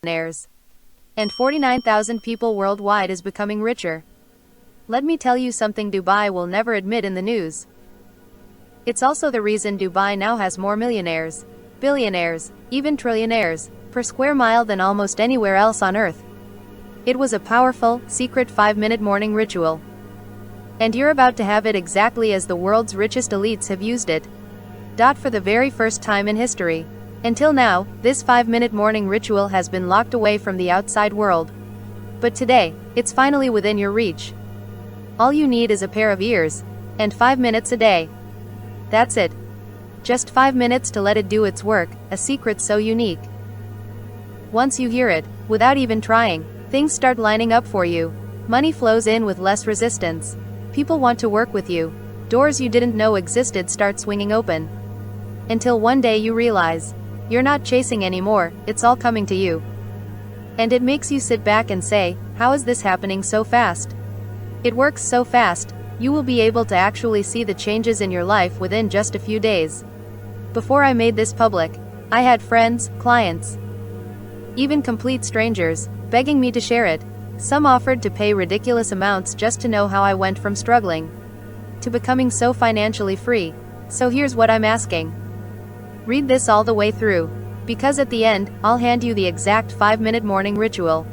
billionaires. And 49,000 people worldwide is becoming richer. Let me tell you something Dubai will never admit in the news. It's also the reason Dubai now has more millionaires, billionaires, even trillionaires, per square mile than almost anywhere else on earth. It was a powerful, secret 5-minute morning ritual. And you're about to have it exactly as the world's richest elites have used it. For the very first time in history. Until now, this 5-minute morning ritual has been locked away from the outside world. But today, it's finally within your reach. All you need is a pair of ears. And 5 minutes a day. That's it. Just 5 minutes to let it do its work, a secret so unique. Once you hear it, without even trying, things start lining up for you. Money flows in with less resistance. People want to work with you. Doors you didn't know existed start swinging open. Until one day you realize, you're not chasing anymore, it's all coming to you. And it makes you sit back and say, how is this happening so fast? It works so fast, you will be able to actually see the changes in your life within just a few days. Before I made this public, I had friends, clients, even complete strangers, begging me to share it. Some offered to pay ridiculous amounts just to know how I went from struggling to becoming so financially free. So here's what I'm asking. Read this all the way through. Because at the end, I'll hand you the exact 5-minute morning ritual.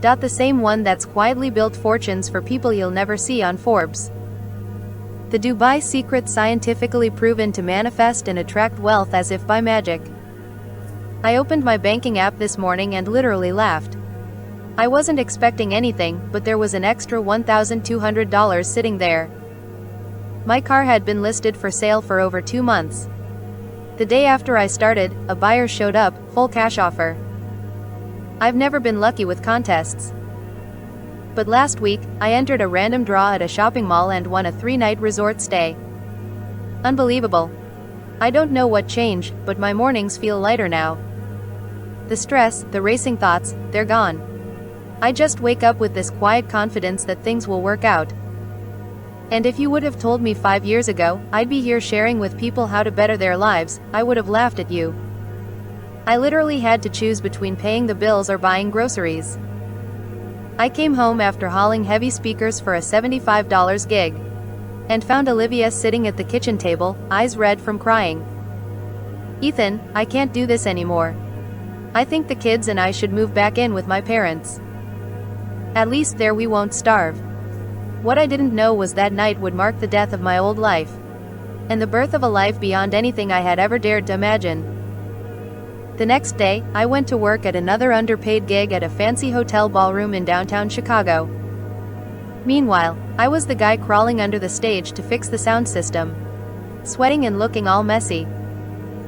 The same one that's quietly built fortunes for people you'll never see on Forbes. The Dubai secret scientifically proven to manifest and attract wealth as if by magic. I opened my banking app this morning and literally laughed. I wasn't expecting anything, but there was an extra $1,200 sitting there. My car had been listed for sale for over 2 months. The day after I started, a buyer showed up, full cash offer. I've never been lucky with contests. But last week, I entered a random draw at a shopping mall and won a 3-night resort stay. Unbelievable. I don't know what changed, but my mornings feel lighter now. The stress, the racing thoughts, they're gone. I just wake up with this quiet confidence that things will work out. And if you would have told me 5 years ago, I'd be here sharing with people how to better their lives, I would have laughed at you. I literally had to choose between paying the bills or buying groceries. I came home after hauling heavy speakers for a $75 gig. And found Olivia sitting at the kitchen table, eyes red from crying. Ethan, I can't do this anymore. I think the kids and I should move back in with my parents. At least there we won't starve. What I didn't know was that night would mark the death of my old life. And the birth of a life beyond anything I had ever dared to imagine. The next day, I went to work at another underpaid gig at a fancy hotel ballroom in downtown Chicago. Meanwhile, I was the guy crawling under the stage to fix the sound system. Sweating and looking all messy.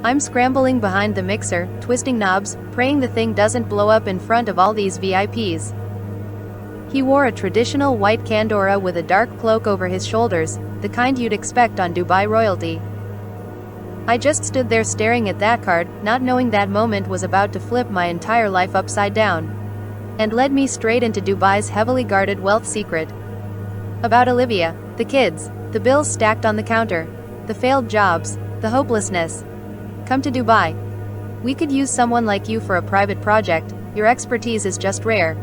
I'm scrambling behind the mixer, twisting knobs, praying the thing doesn't blow up in front of all these VIPs. He wore a traditional white kandora with a dark cloak over his shoulders, the kind you'd expect on Dubai royalty. I just stood there staring at that card, not knowing that moment was about to flip my entire life upside down. And led me straight into Dubai's heavily guarded wealth secret. About Olivia, the kids, the bills stacked on the counter, the failed jobs, the hopelessness. Come to Dubai. We could use someone like you for a private project, your expertise is just rare.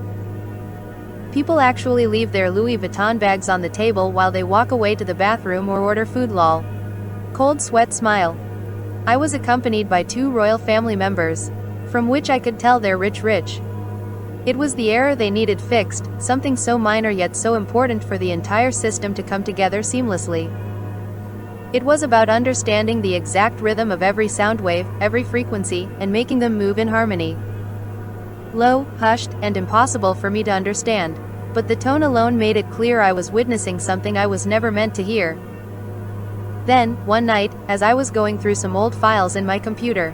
People actually leave their Louis Vuitton bags on the table while they walk away to the bathroom or order food lol. Cold sweat smile. I was accompanied by 2 royal family members, from which I could tell they're rich. It was the error they needed fixed, something so minor yet so important for the entire system to come together seamlessly. It was about understanding the exact rhythm of every sound wave, every frequency, and making them move in harmony. Low, hushed, and impossible for me to understand. But the tone alone made it clear I was witnessing something I was never meant to hear. Then, one night, as I was going through some old files in my computer,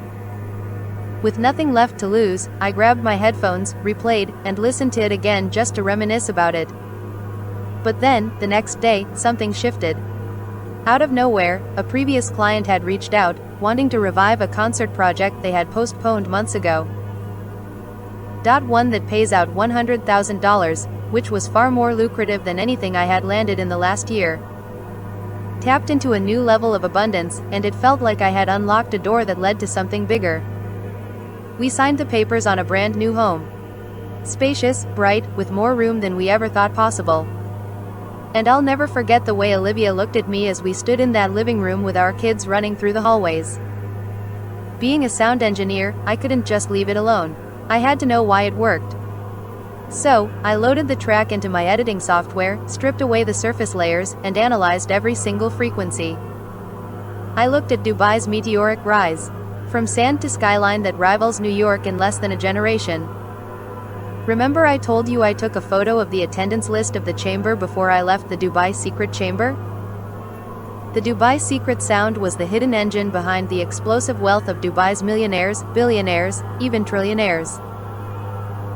with nothing left to lose, I grabbed my headphones, replayed, and listened to it again just to reminisce about it. But then, the next day, something shifted. Out of nowhere, a previous client had reached out, wanting to revive a concert project they had postponed months ago. One that pays out $100,000, which was far more lucrative than anything I had landed in the last year. Tapped into a new level of abundance, and it felt like I had unlocked a door that led to something bigger. We signed the papers on a brand new home, Spacious, bright, with more room than we ever thought possible. And I'll never forget the way Olivia looked at me as we stood in that living room with our kids running through the hallways. Being a sound engineer, I couldn't just leave it alone. I had to know why it worked. So, I loaded the track into my editing software, stripped away the surface layers, and analyzed every single frequency. I looked at Dubai's meteoric rise. From sand to skyline that rivals New York in less than a generation. Remember I told you I took a photo of the attendance list of the chamber before I left the Dubai Secret Chamber? The Dubai Secret Sound was the hidden engine behind the explosive wealth of Dubai's millionaires, billionaires, even trillionaires.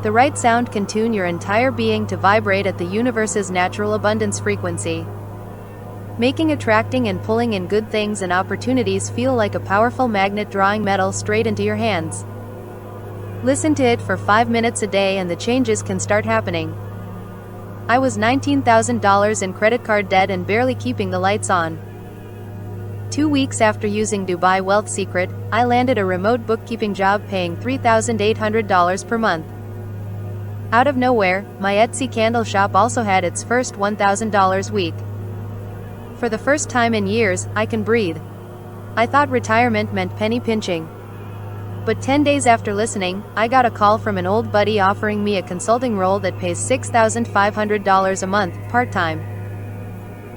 The right sound can tune your entire being to vibrate at the universe's natural abundance frequency, making attracting and pulling in good things and opportunities feel like a powerful magnet drawing metal straight into your hands. Listen to it for 5 minutes a day and the changes can start happening. I was $19,000 in credit card debt and barely keeping the lights on. 2 weeks after using Dubai Wealth Secret, I landed a remote bookkeeping job paying $3,800 per month. Out of nowhere, my Etsy candle shop also had its first $1,000 week. For the first time in years, I can breathe. I thought retirement meant penny pinching. But 10 days after listening, I got a call from an old buddy offering me a consulting role that pays $6,500 a month, part-time.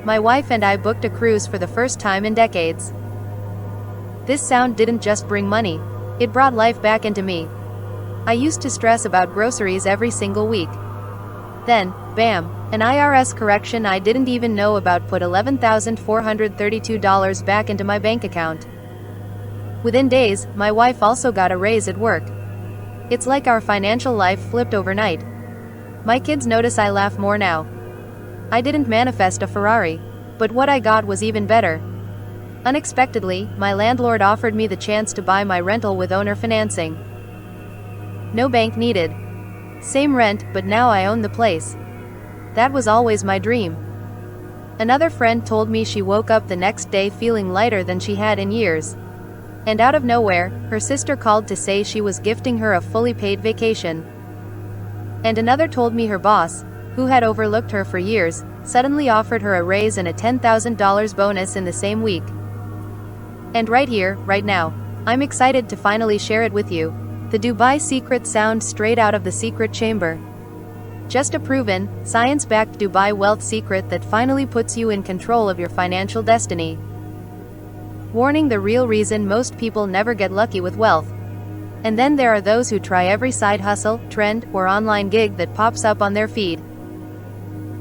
My wife and I booked a cruise for the first time in decades. This sound didn't just bring money, it brought life back into me. I used to stress about groceries every single week. Then, bam, an IRS correction I didn't even know about put $11,432 back into my bank account. Within days, my wife also got a raise at work. It's like our financial life flipped overnight. My kids notice I laugh more now. I didn't manifest a Ferrari, but what I got was even better. Unexpectedly, my landlord offered me the chance to buy my rental with owner financing. No bank needed. Same rent, but now I own the place. That was always my dream. Another friend told me she woke up the next day feeling lighter than she had in years. And out of nowhere, her sister called to say she was gifting her a fully paid vacation. And another told me her boss, who had overlooked her for years, suddenly offered her a raise and a $10,000 bonus in the same week. And right here, right now, I'm excited to finally share it with you. The Dubai Secret Sound straight out of the secret chamber. Just a proven, science-backed Dubai wealth secret that finally puts you in control of your financial destiny. Warning: the real reason most people never get lucky with wealth. And then there are those who try every side hustle, trend, or online gig that pops up on their feed.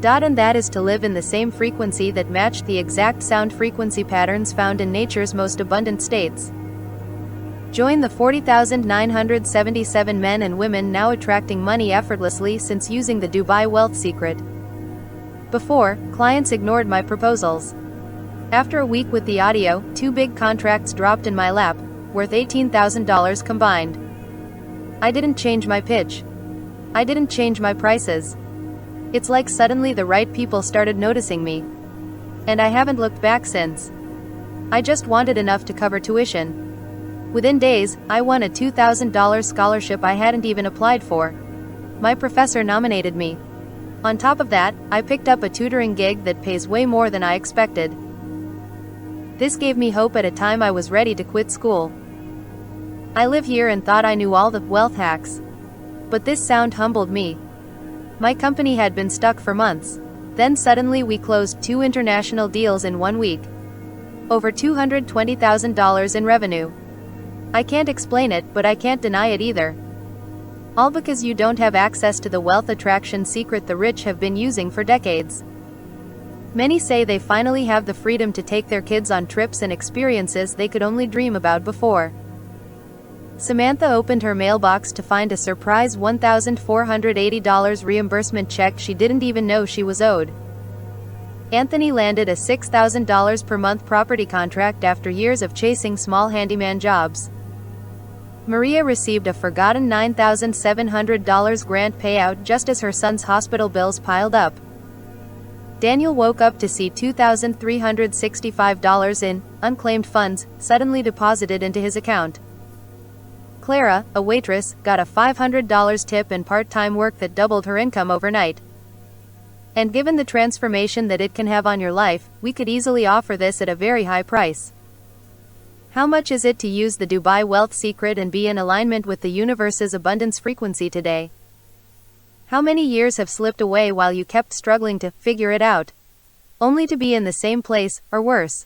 And that is to live in the same frequency that matched the exact sound frequency patterns found in nature's most abundant states. Join the 40,977 men and women now attracting money effortlessly since using the Dubai Wealth Secret. Before, clients ignored my proposals. After a week with the audio, 2 big contracts dropped in my lap, worth $18,000 combined. I didn't change my pitch. I didn't change my prices. It's like suddenly the right people started noticing me. And I haven't looked back since. I just wanted enough to cover tuition. Within days, I won a $2,000 scholarship I hadn't even applied for. My professor nominated me. On top of that, I picked up a tutoring gig that pays way more than I expected. This gave me hope at a time I was ready to quit school. I live here and thought I knew all the wealth hacks. But this sound humbled me. My company had been stuck for months. Then suddenly we closed 2 international deals in 1 week. Over $220,000 in revenue. I can't explain it, but I can't deny it either. All because you don't have access to the wealth attraction secret the rich have been using for decades. Many say they finally have the freedom to take their kids on trips and experiences they could only dream about before. Samantha opened her mailbox to find a surprise $1,480 reimbursement check she didn't even know she was owed. Anthony landed a $6,000 per month property contract after years of chasing small handyman jobs. Maria received a forgotten $9,700 grant payout just as her son's hospital bills piled up. Daniel woke up to see $2,365 in unclaimed funds suddenly deposited into his account. Clara, a waitress, got a $500 tip and part-time work that doubled her income overnight. And given the transformation that it can have on your life, we could easily offer this at a very high price. How much is it to use the Dubai Wealth Secret and be in alignment with the universe's abundance frequency today? How many years have slipped away while you kept struggling to figure it out, only to be in the same place, or worse?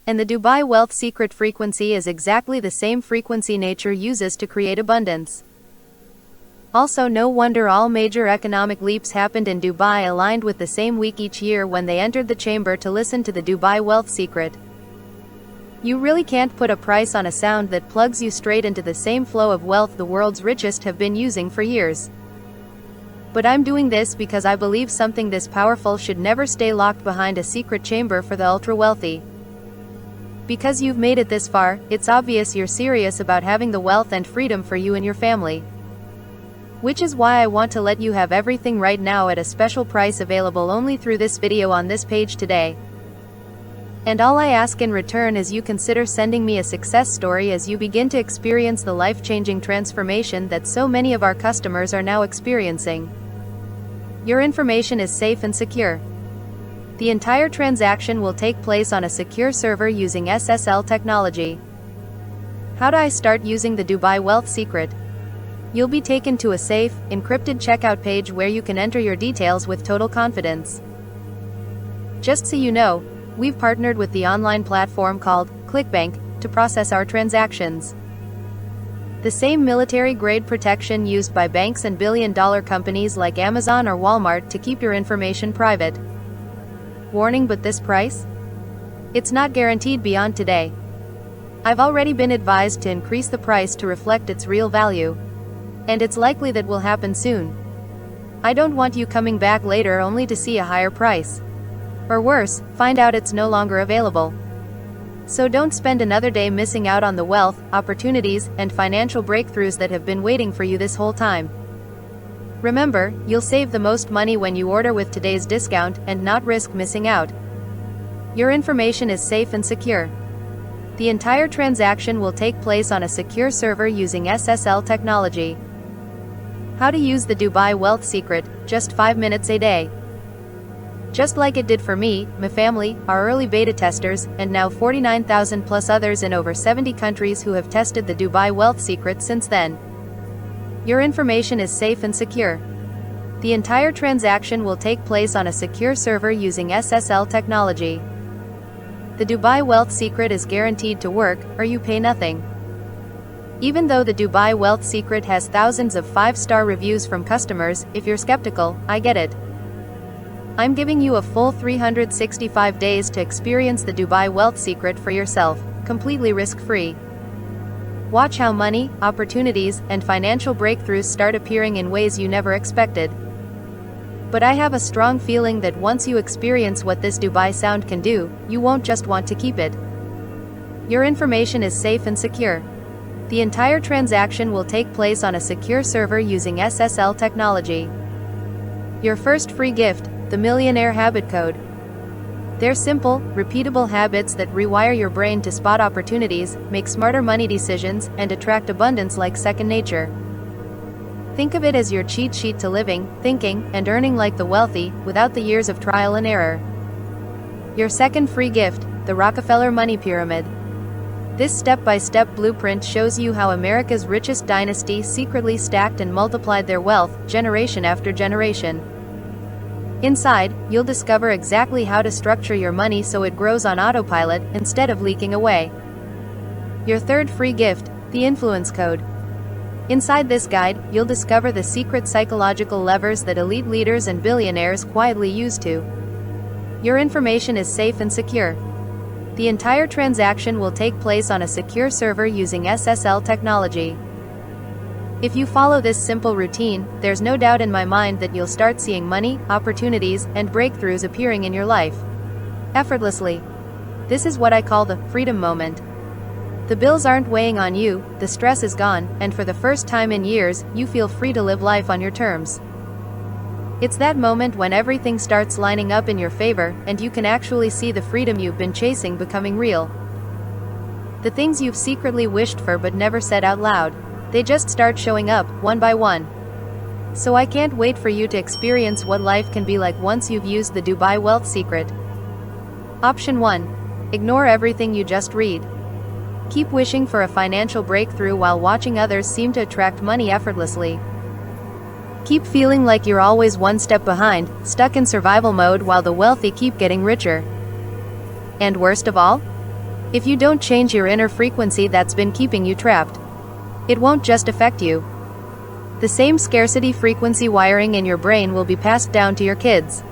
And the Dubai Wealth Secret frequency is exactly the same frequency nature uses to create abundance. Also, no wonder all major economic leaps happened in Dubai aligned with the same week each year when they entered the chamber to listen to the Dubai Wealth Secret. You really can't put a price on a sound that plugs you straight into the same flow of wealth the world's richest have been using for years. But I'm doing this because I believe something this powerful should never stay locked behind a secret chamber for the ultra-wealthy. Because you've made it this far, it's obvious you're serious about having the wealth and freedom for you and your family. Which is why I want to let you have everything right now at a special price available only through this video on this page today. And all I ask in return is you consider sending me a success story as you begin to experience the life-changing transformation that so many of our customers are now experiencing. Your information is safe and secure. The entire transaction will take place on a secure server using SSL technology. How do I start using the Dubai Wealth Secret? You'll be taken to a safe, encrypted checkout page where you can enter your details with total confidence. Just so you know, we've partnered with the online platform called ClickBank to process our transactions. The same military-grade protection used by banks and billion-dollar companies like Amazon or Walmart to keep your information private. Warning, but this price? It's not guaranteed beyond today. I've already been advised to increase the price to reflect its real value. And it's likely that will happen soon. I don't want you coming back later only to see a higher price. Or worse, find out it's no longer available. So don't spend another day missing out on the wealth, opportunities, and financial breakthroughs that have been waiting for you this whole time. Remember, you'll save the most money when you order with today's discount and not risk missing out. Your information is safe and secure. The entire transaction will take place on a secure server using SSL technology. How to use the Dubai Wealth Secret, just 5 minutes a day. Just like it did for me, my family, our early beta testers, and now 49,000 plus others in over 70 countries who have tested the Dubai Wealth Secret since then. Your information is safe and secure. The entire transaction will take place on a secure server using SSL technology. The Dubai Wealth Secret is guaranteed to work, or you pay nothing. Even though the Dubai Wealth Secret has thousands of 5-star reviews from customers, if you're skeptical, I get it. I'm giving you a full 365 days to experience the Dubai Wealth Secret for yourself, completely risk-free. Watch how money, opportunities, and financial breakthroughs start appearing in ways you never expected. But I have a strong feeling that once you experience what this Dubai sound can do, you won't just want to keep it. Your information is safe and secure. The entire transaction will take place on a secure server using SSL technology. Your first free gift, the Billionaire habit code. They're simple, repeatable habits that rewire your brain to spot opportunities, make smarter money decisions, and attract abundance like second nature. Think of it as your cheat sheet to living, thinking, and earning like the wealthy, without the years of trial and error. Your second free gift, the Rockefeller Money Pyramid. This step-by-step blueprint shows you how America's richest dynasty secretly stacked and multiplied their wealth, generation after generation. Inside, you'll discover exactly how to structure your money so it grows on autopilot, instead of leaking away. Your third free gift, the Influence Code. Inside this guide, you'll discover the secret psychological levers that elite leaders and billionaires quietly use to. Your information is safe and secure. The entire transaction will take place on a secure server using SSL technology. If you follow this simple routine, there's no doubt in my mind that you'll start seeing money, opportunities, and breakthroughs appearing in your life. Effortlessly. This is what I call the freedom moment. The bills aren't weighing on you, the stress is gone, and for the first time in years, you feel free to live life on your terms. It's that moment when everything starts lining up in your favor, and you can actually see the freedom you've been chasing becoming real. The things you've secretly wished for but never said out loud. They just start showing up, one by one. So I can't wait for you to experience what life can be like once you've used the Dubai Wealth Secret. Option 1. Ignore everything you just read. Keep wishing for a financial breakthrough while watching others seem to attract money effortlessly. Keep feeling like you're always one step behind, stuck in survival mode while the wealthy keep getting richer. And worst of all? If you don't change your inner frequency that's been keeping you trapped, it won't just affect you. The same scarcity frequency wiring in your brain will be passed down to your kids,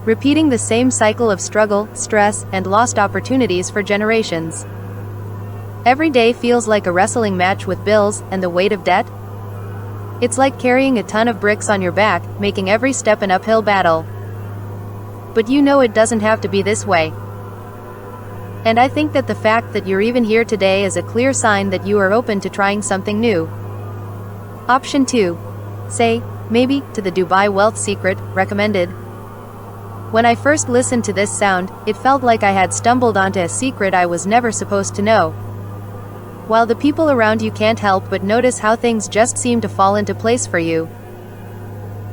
repeating the same cycle of struggle, stress, and lost opportunities for generations. Every day feels like a wrestling match with bills and the weight of debt. It's like carrying a ton of bricks on your back, making every step an uphill battle. But you know it doesn't have to be this way. And I think that the fact that you're even here today is a clear sign that you are open to trying something new. Option 2. Say, maybe, to the Dubai Wealth Secret, recommended. When I first listened to this sound, it felt like I had stumbled onto a secret I was never supposed to know. While the people around you can't help but notice how things just seem to fall into place for you.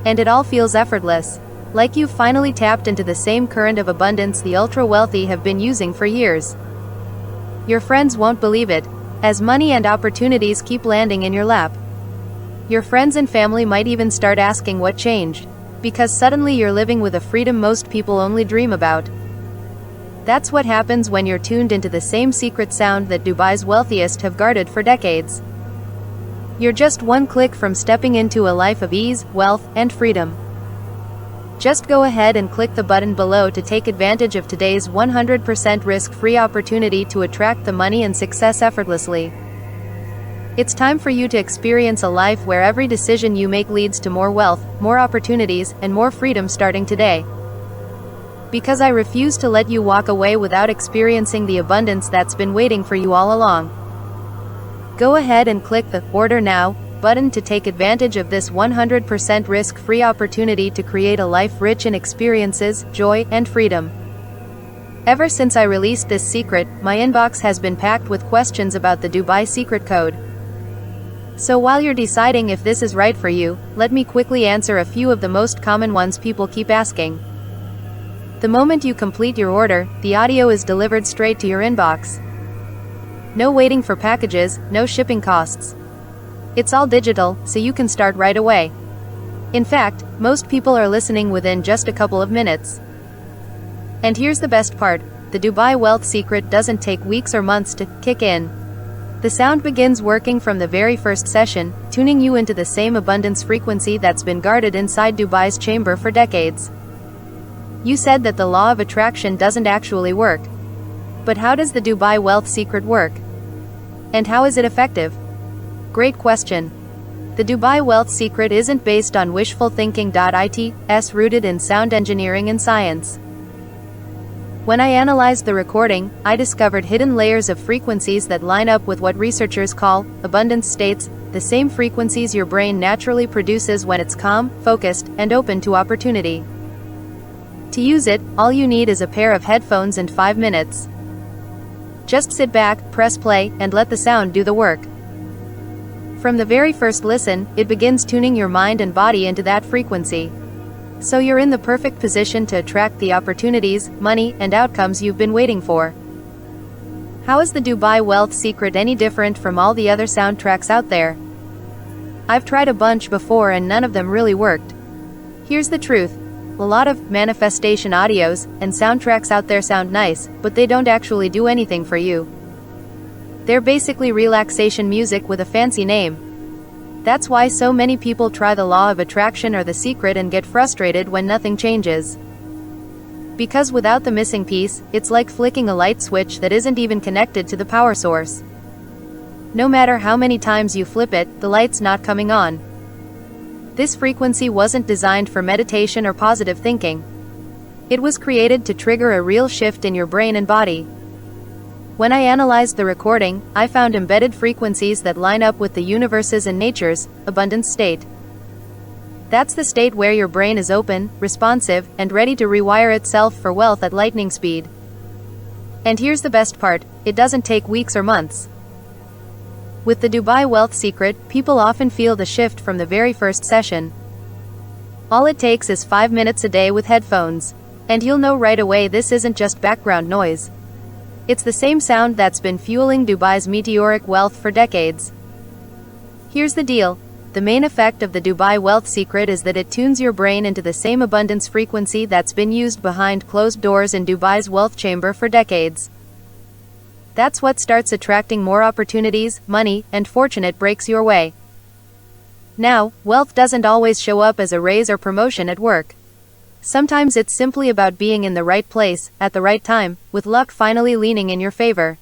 And it all feels effortless, like you've finally tapped into the same current of abundance the ultra-wealthy have been using for years. Your friends won't believe it, as money and opportunities keep landing in your lap. Your friends and family might even start asking what changed, because suddenly you're living with a freedom most people only dream about. That's what happens when you're tuned into the same secret sound that Dubai's wealthiest have guarded for decades. You're just one click from stepping into a life of ease, wealth, and freedom. Just go ahead and click the button below to take advantage of today's 100% risk-free opportunity to attract the money and success effortlessly. It's time for you to experience a life where every decision you make leads to more wealth, more opportunities, and more freedom starting today. Because I refuse to let you walk away without experiencing the abundance that's been waiting for you all along. Go ahead and click the Order Now button to take advantage of this 100% risk-free opportunity to create a life rich in experiences, joy, and freedom. Ever since I released this secret, my inbox has been packed with questions about the Dubai secret code. So while you're deciding if this is right for you, let me quickly answer a few of the most common ones people keep asking. The moment you complete your order, the audio is delivered straight to your inbox. No waiting for packages, no shipping costs. It's all digital, so you can start right away. In fact, most people are listening within just a couple of minutes. And here's the best part, the Dubai Wealth Secret doesn't take weeks or months to kick in. The sound begins working from the very first session, tuning you into the same abundance frequency that's been guarded inside Dubai's chamber for decades. You said that the law of attraction doesn't actually work. But how does the Dubai Wealth Secret work? And how is it effective? Great question. The Dubai Wealth Secret isn't based on wishful thinking. It's rooted in sound engineering and science. When I analyzed the recording, I discovered hidden layers of frequencies that line up with what researchers call abundance states, the same frequencies your brain naturally produces when it's calm, focused, and open to opportunity. To use it, all you need is a pair of headphones and 5 minutes. Just sit back, press play, and let the sound do the work. From the very first listen, it begins tuning your mind and body into that frequency. So you're in the perfect position to attract the opportunities, money, and outcomes you've been waiting for. How is the Dubai Wealth Secret any different from all the other soundtracks out there? I've tried a bunch before and none of them really worked. Here's the truth. A lot of manifestation audios and soundtracks out there sound nice, but they don't actually do anything for you. They're basically relaxation music with a fancy name. That's why so many people try the law of attraction or the secret and get frustrated when nothing changes. Because without the missing piece, it's like flicking a light switch that isn't even connected to the power source. No matter how many times you flip it, the light's not coming on. This frequency wasn't designed for meditation or positive thinking. It was created to trigger a real shift in your brain and body. When I analyzed the recording, I found embedded frequencies that line up with the universe's and nature's abundance state. That's the state where your brain is open, responsive, and ready to rewire itself for wealth at lightning speed. And here's the best part, it doesn't take weeks or months. With the Dubai Wealth Secret, people often feel the shift from the very first session. All it takes is 5 minutes a day with headphones. And you'll know right away this isn't just background noise. It's the same sound that's been fueling Dubai's meteoric wealth for decades. Here's the deal. The main effect of the Dubai Wealth Secret is that it tunes your brain into the same abundance frequency that's been used behind closed doors in Dubai's wealth chamber for decades. That's what starts attracting more opportunities, money, and fortune it breaks your way. Now, wealth doesn't always show up as a raise or promotion at work. Sometimes it's simply about being in the right place, at the right time, with luck finally leaning in your favor.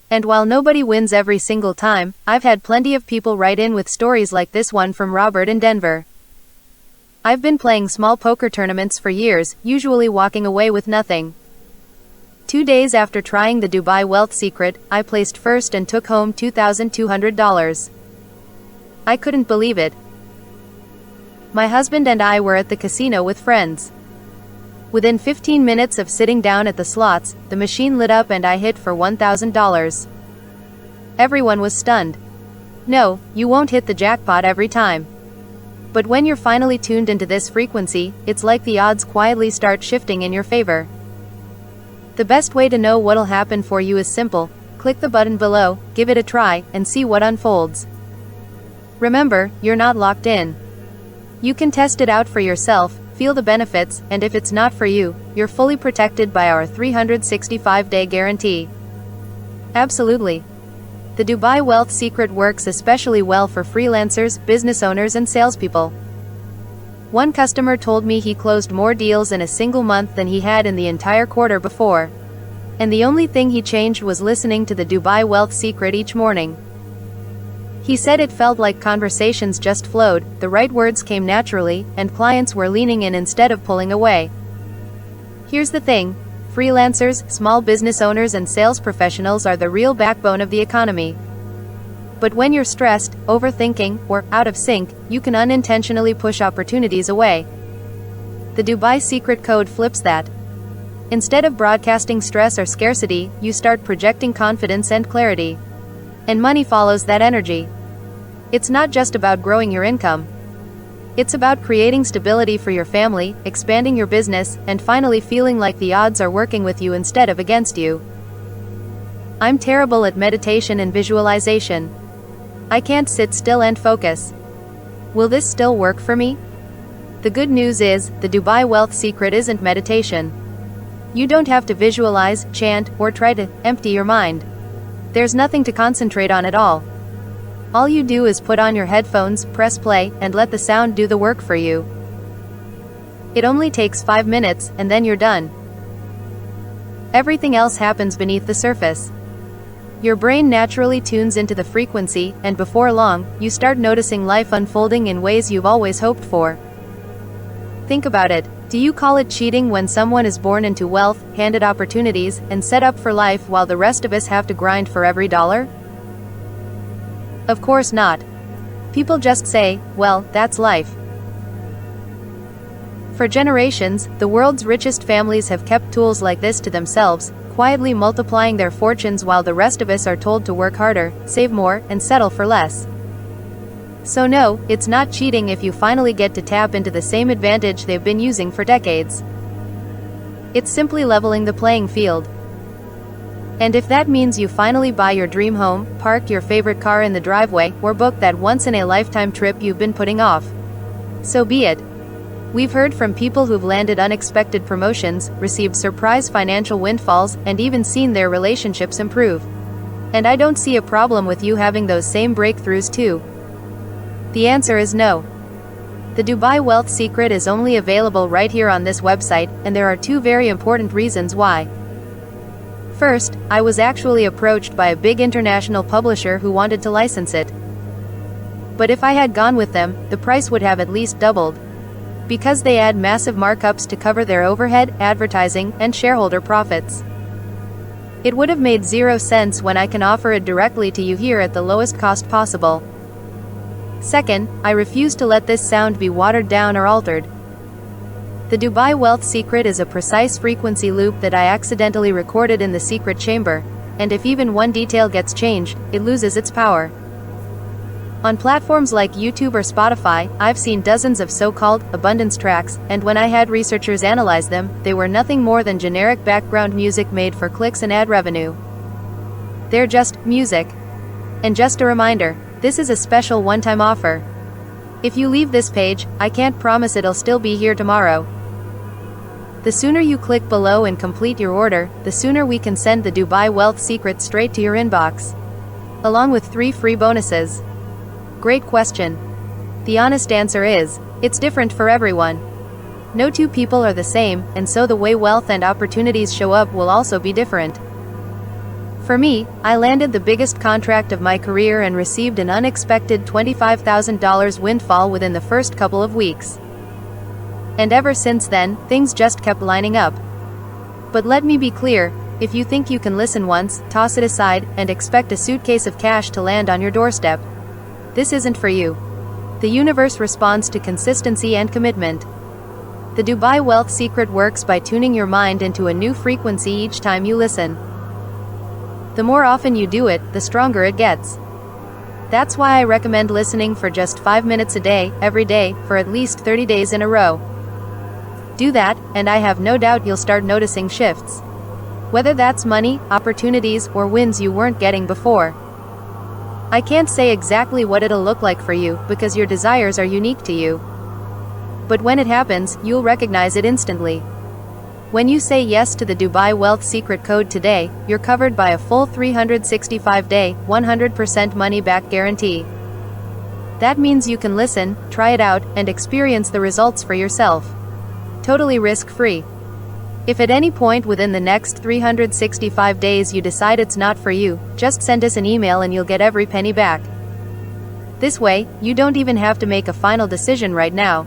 And while nobody wins every single time, I've had plenty of people write in with stories like this one from Robert in Denver. I've been playing small poker tournaments for years, usually walking away with nothing. 2 days after trying the Dubai Wealth Secret, I placed first and took home $2,200. I couldn't believe it. My husband and I were at the casino with friends. Within 15 minutes of sitting down at the slots, the machine lit up and I hit for $1,000. Everyone was stunned. No, you won't hit the jackpot every time. But when you're finally tuned into this frequency, it's like the odds quietly start shifting in your favor. The best way to know what'll happen for you is simple. Click the button below, give it a try, and see what unfolds. Remember, you're not locked in. You can test it out for yourself, feel the benefits, and if it's not for you, you're fully protected by our 365-day guarantee. Absolutely. The Dubai Wealth Secret works especially well for freelancers, business owners, and salespeople. One customer told me he closed more deals in a single month than he had in the entire quarter before. And the only thing he changed was listening to the Dubai Wealth Secret each morning. He said it felt like conversations just flowed, the right words came naturally, and clients were leaning in instead of pulling away. Here's the thing. Freelancers, small business owners, and sales professionals are the real backbone of the economy. But when you're stressed, overthinking, or out of sync, you can unintentionally push opportunities away. The Dubai Secret Code flips that. Instead of broadcasting stress or scarcity, you start projecting confidence and clarity. And money follows that energy. It's not just about growing your income. It's about creating stability for your family, expanding your business, and finally feeling like the odds are working with you instead of against you. I'm terrible at meditation and visualization. I can't sit still and focus. Will this still work for me? The good news is, the Dubai Wealth Secret isn't meditation. You don't have to visualize, chant, or try to empty your mind. There's nothing to concentrate on at all. All you do is put on your headphones, press play, and let the sound do the work for you. It only takes 5 minutes, and then you're done. Everything else happens beneath the surface. Your brain naturally tunes into the frequency, and before long, you start noticing life unfolding in ways you've always hoped for. Think about it. Do you call it cheating when someone is born into wealth, handed opportunities, and set up for life while the rest of us have to grind for every dollar? Of course not. People just say, well, that's life. For generations, the world's richest families have kept tools like this to themselves, quietly multiplying their fortunes while the rest of us are told to work harder, save more, and settle for less. So no, it's not cheating if you finally get to tap into the same advantage they've been using for decades. It's simply leveling the playing field. And if that means you finally buy your dream home, park your favorite car in the driveway, or book that once-in-a-lifetime trip you've been putting off, so be it. We've heard from people who've landed unexpected promotions, received surprise financial windfalls, and even seen their relationships improve. And I don't see a problem with you having those same breakthroughs too. The answer is no. The Dubai Wealth Secret is only available right here on this website, and there are 2 very important reasons why. First, I was actually approached by a big international publisher who wanted to license it. But if I had gone with them, the price would have at least doubled. Because they add massive markups to cover their overhead, advertising, and shareholder profits. It would have made 0 sense when I can offer it directly to you here at the lowest cost possible. Second, I refuse to let this sound be watered down or altered. The Dubai Wealth Secret is a precise frequency loop that I accidentally recorded in the secret chamber, and if even one detail gets changed, it loses its power. On platforms like YouTube or Spotify, I've seen dozens of so-called abundance tracks, and when I had researchers analyze them, they were nothing more than generic background music made for clicks and ad revenue. They're just music. And just a reminder, this is a special one-time offer. If you leave this page, I can't promise it'll still be here tomorrow. The sooner you click below and complete your order, the sooner we can send the Dubai Wealth Secret straight to your inbox, along with 3 free bonuses. Great question. The honest answer is, it's different for everyone. No two people are the same, and so the way wealth and opportunities show up will also be different. For me, I landed the biggest contract of my career and received an unexpected $25,000 windfall within the first couple of weeks. And ever since then, things just kept lining up. But let me be clear, if you think you can listen once, toss it aside, and expect a suitcase of cash to land on your doorstep, this isn't for you. The universe responds to consistency and commitment. The Dubai Wealth Secret works by tuning your mind into a new frequency each time you listen. The more often you do it, the stronger it gets. That's why I recommend listening for just 5 minutes a day, every day, for at least 30 days in a row. Do that, and I have no doubt you'll start noticing shifts. Whether that's money, opportunities, or wins you weren't getting before. I can't say exactly what it'll look like for you, because your desires are unique to you. But when it happens, you'll recognize it instantly. When you say yes to the Dubai Wealth Secret code today, you're covered by a full 365-day, 100% money-back guarantee. That means you can listen, try it out, and experience the results for yourself. Totally risk-free. If at any point within the next 365 days you decide it's not for you, just send us an email and you'll get every penny back. This way, you don't even have to make a final decision right now.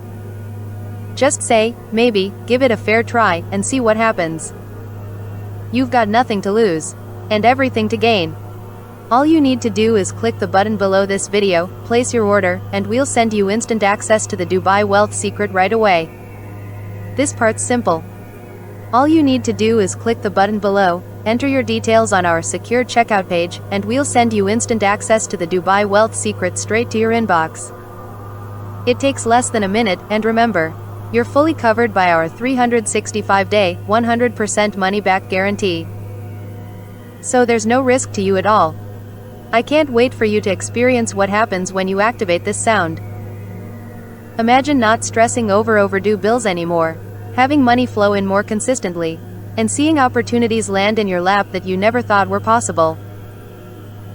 Just say, maybe, give it a fair try, and see what happens. You've got nothing to lose, and everything to gain. All you need to do is click the button below this video, place your order, and we'll send you instant access to the Dubai Wealth Secret right away. This part's simple. All you need to do is click the button below, enter your details on our secure checkout page, and we'll send you instant access to the Dubai Wealth Secret straight to your inbox. It takes less than a minute, and remember, you're fully covered by our 365-day, 100% money-back guarantee. So there's no risk to you at all. I can't wait for you to experience what happens when you activate this sound. Imagine not stressing over overdue bills anymore, having money flow in more consistently, and seeing opportunities land in your lap that you never thought were possible.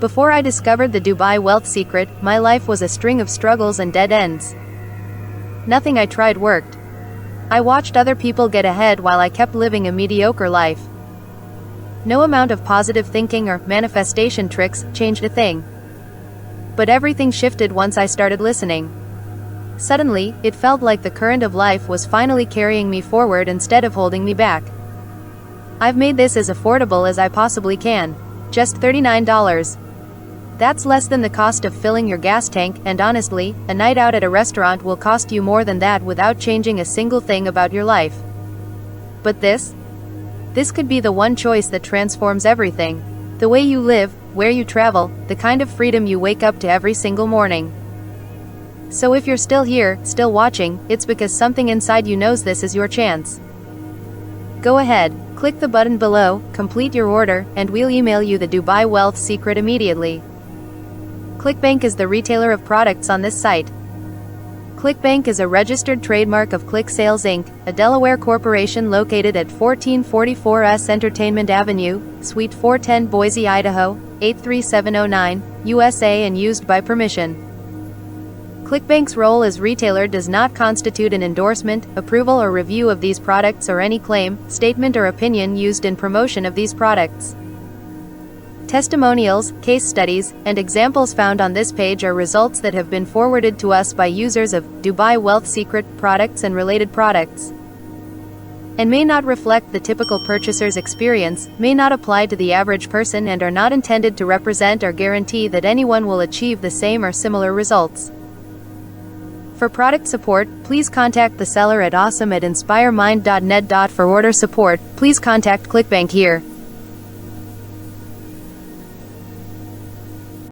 Before I discovered the Dubai Wealth Secret, my life was a string of struggles and dead ends. Nothing I tried worked. I watched other people get ahead while I kept living a mediocre life. No amount of positive thinking or manifestation tricks changed a thing. But everything shifted once I started listening. Suddenly, it felt like the current of life was finally carrying me forward instead of holding me back. I've made this as affordable as I possibly can. Just $39. That's less than the cost of filling your gas tank, and honestly, a night out at a restaurant will cost you more than that without changing a single thing about your life. But this could be the one choice that transforms everything. The way you live, where you travel, the kind of freedom you wake up to every single morning. So if you're still here, still watching, it's because something inside you knows this is your chance. Go ahead, click the button below, complete your order, and we'll email you the Dubai Wealth Secret immediately. ClickBank is the retailer of products on this site. ClickBank is a registered trademark of ClickSales Inc., a Delaware corporation located at 1444 S Entertainment Avenue, Suite 410 Boise, Idaho, 83709, USA, and used by permission. ClickBank's role as retailer does not constitute an endorsement, approval, or review of these products or any claim, statement, or opinion used in promotion of these products. Testimonials, case studies, and examples found on this page are results that have been forwarded to us by users of Dubai Wealth Secret products and related products, and may not reflect the typical purchaser's experience, may not apply to the average person, and are not intended to represent or guarantee that anyone will achieve the same or similar results. For product support, please contact the seller at awesome@inspiremind.net. For order support, please contact ClickBank here.